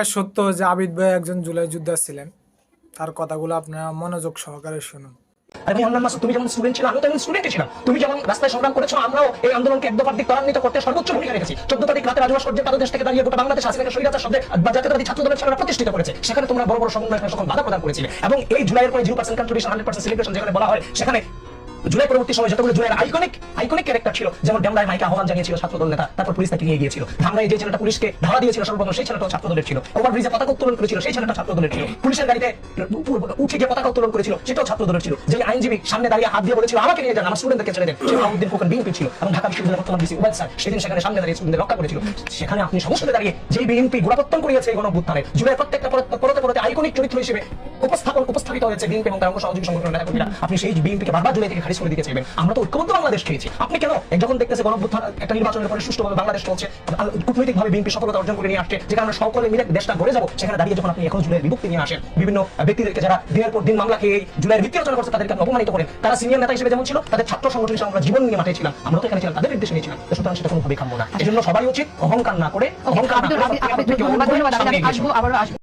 সত্য যে আবিদ ভাই একজন জুলাই যোদ্ধা ছিলেন। তার কথাগুলো আপনারা মনোযোগ সহকারে শুনুন। আরে ভাই আল্লাহ মাসুদ, তুমি যেমন স্টুডেন্ট ছিল, আমিও তেমন স্টুডেন্টই ছিলাম। তুমি যেমন রাস্তায় সংগ্রাম করেছো, আমরাও এই আন্দোলনকে এক দফার দিক ত্বরান্বিত করতে সর্বোচ্চ ভূমিকা রেখেছি। 14 তারিখ রাতে রাজু ভাস্কর্যের পাদদেশ থেকে দাঁড়িয়ে গোটা বাংলাদেশ হাসিনাকে স্বৈরাচার শব্দে জাতীয়তাবাদী ছাত্র দলের ছেলেরা প্রতিষ্ঠিত করেছে। সেখানে তোমরা বড় বড় সমন্বয় সকল বাধা প্রদান করেছিলে। এবং এই জুলাইয়ের পরে 0% কন্ট্রিবিউশন 100% সেলিব্রেশন যেখানে বলা হয়, সেখানে জুলাই পরবর্তী সময় যতগুলো জুলাইয়ের আইকনিক ক্যারেক্টার ছিল, যেমন ডেমলায় মাইকে আহ্বান জানিয়েছিল ছাত্রদল নেতা, তারপর পুলিশ তাকে নিয়ে গিয়েছিল। ধামরাই যে ছেলেটা পুলিশকে ধাওয়া দিয়েছিল সর্বপ্রথম, সেই ছেলেটাও ছাত্রদলের ছিল। ওভারব্রিজে পতাকা উত্তোলন করেছিল, সেই ছেলেটা ছাত্রদলের ছিল। পুলিশের গাড়িতে উঠে গিয়ে পতাকা উত্তোলন করেছিল, সেটাও ছাত্রদলের ছিল। যে আইনজীবী সামনে দাঁড়িয়ে হাত দিয়ে বলেছিল আমাকে নিয়ে যান, আমার স্টুডেন্টদেরকে ছেড়ে দেন, সেই আলাউদ্দিন খোকন বিএনপি ছিল। এবং ঢাকা বিশ্ববিদ্যালয়ের বর্তমান ভিসি ওবায়দ স্যার সেদিন সেখানে সামনে দাঁড়িয়ে স্টুডেন্টদের রক্ষা করেছিল। সেখানে আপনি সমস্যাতে দাঁড়িয়ে যে বিএনপি গোড়াপত্তন করিয়েছে এই গণঅভ্যুত্থানে, জুলাই প্রত্যেকটা পরতে আইকনিক চরিত্র হিসেবে উপস্থাপিত হয়েছে বিএনপি এবং তার অঙ্গ সহযোগী সংগঠনের নেতাকর্মীরা, আপনি সেই বিএনপিকে বারবার জুলাই থেকে খারিজ করে দিতে চাইবেন। আমরা তো ঐক্যবদ্ধ বাংলাদেশ খেয়েছি, আপনি কেন যখন দেখতেছে গণঅভ্যুত্থান একটা নির্বাচনের পরে সুষ্ঠুভাবে বাংলাদেশ চলছে, কূটনৈতিকভাবে বিএনপি সফলতা অর্জন করে নিয়ে আসছে, যেখানে আমরা সকলে মিলে দেশটা গড়ে যাবো, সেখানে দাঁড়িয়ে যখন আপনি এখন জুলাইয়ের বিভক্তি নিয়ে আসেন, বিভিন্ন ব্যক্তিদেরকে যারা দিনের পর দিন মামলা খেয়ে জুলাইয়ের ভিত্তি রচনা করছে তাদেরকে আপনি অপমানিত করেন। তারা সিনিয়র নেতা হিসেবে যেমন ছিল, তাদের ছাত্র সংগঠন হিসেবে আমরা জীবন নিয়ে মাঠে ছিলাম, আমরা তো এখানে ছিলাম, তাদের নির্দেশে নিয়েছিলাম। সুতরাং সেটা কোনোভাবেই কাম্য না। এই জন্য সবাই উচিত অহংকার না করে